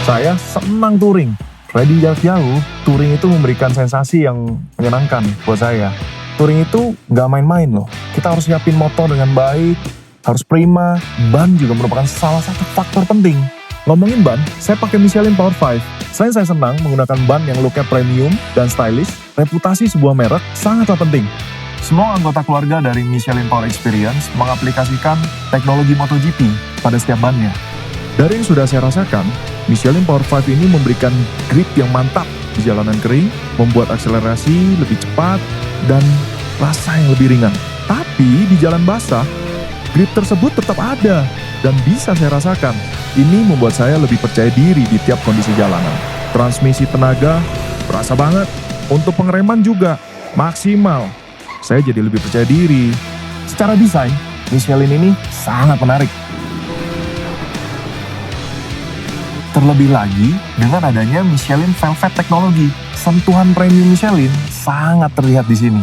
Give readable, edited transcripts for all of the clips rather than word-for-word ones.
Saya senang touring. Riding jarak jauh, touring itu memberikan sensasi yang menyenangkan buat saya. Touring itu nggak main-main loh. Kita harus siapin motor dengan baik, harus prima. Ban juga merupakan salah satu faktor penting. Ngomongin ban, saya pakai Michelin Power 5. Selain saya senang menggunakan ban yang looknya premium dan stylish, reputasi sebuah merek sangatlah penting. Semua anggota keluarga dari Michelin Power Experience mengaplikasikan teknologi MotoGP pada setiap bannya. Dari yang sudah saya rasakan, Michelin Power 5 ini memberikan grip yang mantap di jalanan kering, membuat akselerasi lebih cepat, dan rasa yang lebih ringan. Tapi di jalan basah, grip tersebut tetap ada dan bisa saya rasakan. Ini membuat saya lebih percaya diri di tiap kondisi jalanan. Transmisi tenaga, berasa banget. Untuk pengereman juga, maksimal. Saya jadi lebih percaya diri. Secara desain, Michelin ini sangat menarik. Terlebih lagi, dengan adanya Michelin Velvet Technology, sentuhan premium Michelin sangat terlihat di sini.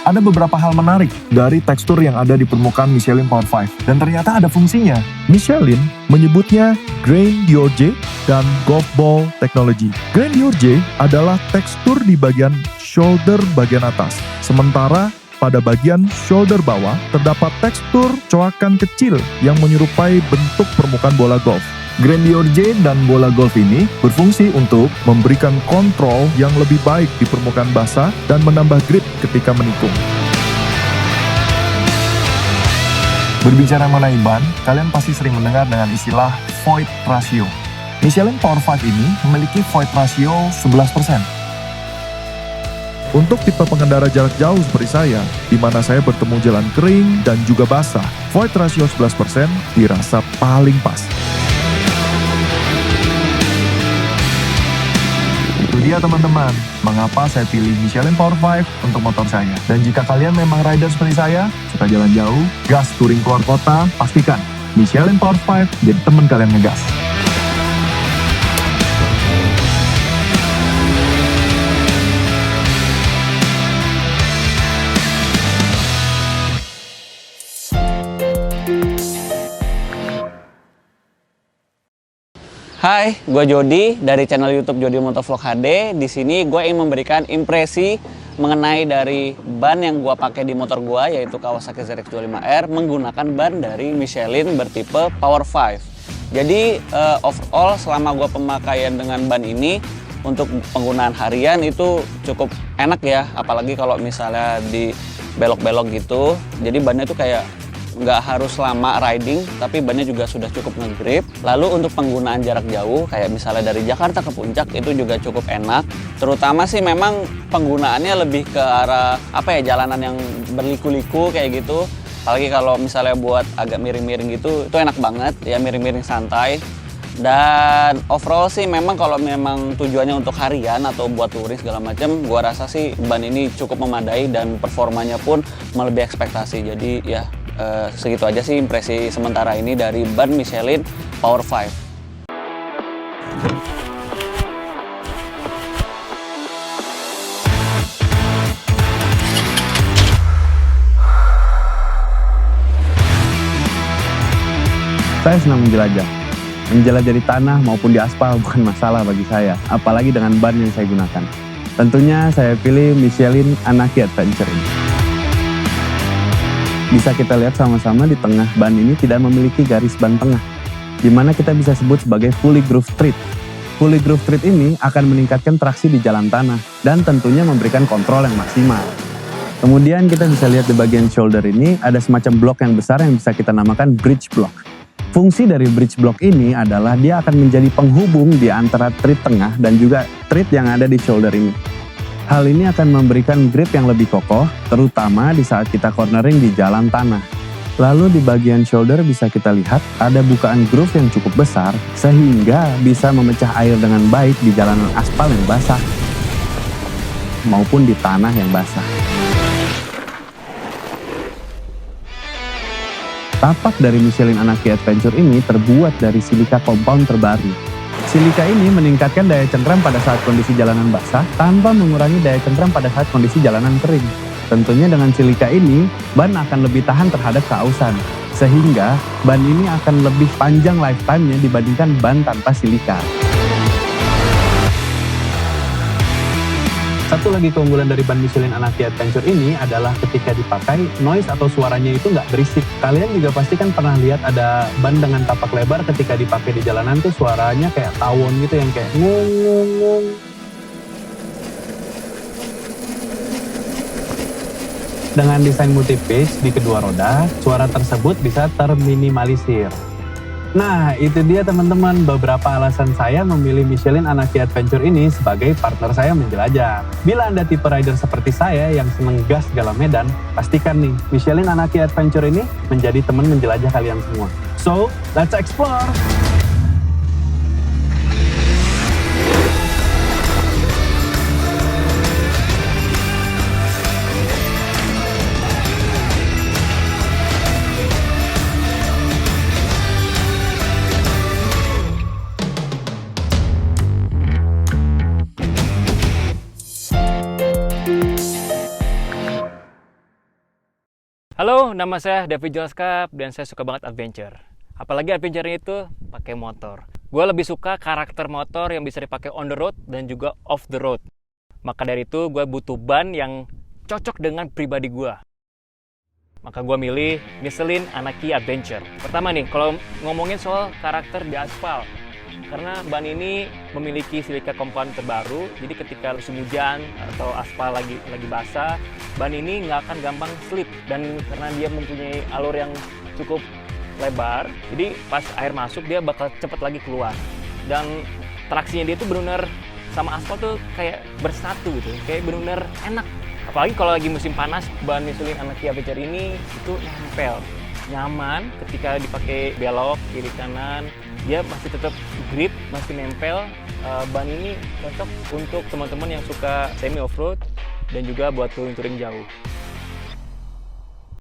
Ada beberapa hal menarik dari tekstur yang ada di permukaan Michelin Power 5, dan ternyata ada fungsinya. Michelin menyebutnya Grain d'Orge dan Golf Ball Technology. Grain d'Orge adalah tekstur di bagian shoulder bagian atas, sementara pada bagian shoulder bawah terdapat tekstur coakan kecil yang menyerupai bentuk permukaan bola golf. Grain d'Orge dan bola golf ini berfungsi untuk memberikan kontrol yang lebih baik di permukaan basah dan menambah grip ketika menikung. Berbicara mengenai ban, kalian pasti sering mendengar dengan istilah void ratio. Michelin Power 5 ini memiliki void ratio 11%. Untuk tipe pengendara jarak jauh seperti saya, di mana saya bertemu jalan kering dan juga basah, void ratio 11% dirasa paling pas. Itu dia teman-teman, mengapa saya pilih Michelin Power 5 untuk motor saya. Dan jika kalian memang rider seperti saya, suka jalan jauh, gas touring keluar kota, pastikan Michelin Power 5 jadi teman kalian ngegas. Hai, gue Jody dari channel YouTube Jody Motovlog HD. Di sini gue ingin memberikan impresi mengenai dari ban yang gue pakai di motor gue, yaitu Kawasaki ZX25R menggunakan ban dari Michelin bertipe Power 5. Jadi overall selama gue pemakaian dengan ban ini untuk penggunaan harian itu cukup enak ya, apalagi kalau misalnya di belok-belok gitu. Jadi bannya itu kayak nggak harus lama riding, tapi bannya juga sudah cukup ngegrip. Lalu untuk penggunaan jarak jauh, kayak misalnya dari Jakarta ke Puncak, itu juga cukup enak. Terutama sih memang penggunaannya lebih ke arah jalanan yang berliku-liku kayak gitu. Apalagi kalau misalnya buat agak miring-miring gitu, itu enak banget ya, miring-miring santai. Dan overall sih memang kalau memang tujuannya untuk harian atau buat touring segala macam, gua rasa sih ban ini cukup memadai dan performanya pun melebihi ekspektasi. Jadi ya segitu aja sih impresi sementara ini dari ban Michelin Power 5. Saya senang menjelajah. Menjelajah di tanah maupun di aspal bukan masalah bagi saya, apalagi dengan ban yang saya gunakan. Tentunya saya pilih Michelin Anaki Adventure ini. Bisa kita lihat sama-sama di tengah ban ini tidak memiliki garis ban tengah, di mana kita bisa sebut sebagai fully groove tread. Fully groove tread ini akan meningkatkan traksi di jalan tanah dan tentunya memberikan kontrol yang maksimal. Kemudian kita bisa lihat di bagian shoulder ini ada semacam blok yang besar yang bisa kita namakan bridge block. Fungsi dari bridge block ini adalah dia akan menjadi penghubung di antara tread tengah dan juga tread yang ada di shoulder ini. Hal ini akan memberikan grip yang lebih kokoh, terutama di saat kita cornering di jalan tanah. Lalu di bagian shoulder bisa kita lihat ada bukaan groove yang cukup besar, sehingga bisa memecah air dengan baik di jalanan aspal yang basah, maupun di tanah yang basah. Tapak dari Michelin Anaki Adventure ini terbuat dari silika compound terbaru. Silika ini meningkatkan daya cengkram pada saat kondisi jalanan basah tanpa mengurangi daya cengkram pada saat kondisi jalanan kering. Tentunya dengan silika ini, ban akan lebih tahan terhadap keausan. Sehingga ban ini akan lebih panjang lifetime-nya dibandingkan ban tanpa silika. Satu lagi keunggulan dari ban Michelin Anaki Adventure ini adalah ketika dipakai, noise atau suaranya itu nggak berisik. Kalian juga pasti kan pernah lihat ada ban dengan tapak lebar ketika dipakai di jalanan tuh suaranya kayak tawon gitu yang kayak ngung. Dengan desain multi-pitch di kedua roda, suara tersebut bisa terminimalisir. Nah, itu dia teman-teman beberapa alasan saya memilih Michelin Anaki Adventure ini sebagai partner saya menjelajah. Bila Anda tipe rider seperti saya yang seneng gas segala medan, pastikan nih, Michelin Anaki Adventure ini menjadi teman menjelajah kalian semua. So, let's explore! Halo, nama saya David Joskap dan saya suka banget adventure. Apalagi adventure-nya itu pakai motor. Gue lebih suka karakter motor yang bisa dipakai on the road dan juga off the road. Maka dari itu gue butuh ban yang cocok dengan pribadi gue. Maka gue milih Michelin Anaki Adventure. Pertama nih, kalau ngomongin soal karakter di aspal. Karena ban ini memiliki silika compound terbaru, jadi ketika musim hujan atau aspal lagi basah, ban ini nggak akan gampang slip. Dan karena dia mempunyai alur yang cukup lebar, jadi pas air masuk dia bakal cepet lagi keluar. Dan traksinya dia tuh benar-benar sama aspal tuh kayak bersatu gitu, kayak benar-benar enak. Apalagi kalau lagi musim panas, ban Michelin Anaki Adventure ini itu nempel, nyaman ketika dipakai belok kiri kanan. Dia masih tetap grip, masih nempel. Ban ini cocok untuk teman-teman yang suka semi off-road dan juga buat touring-touring jauh.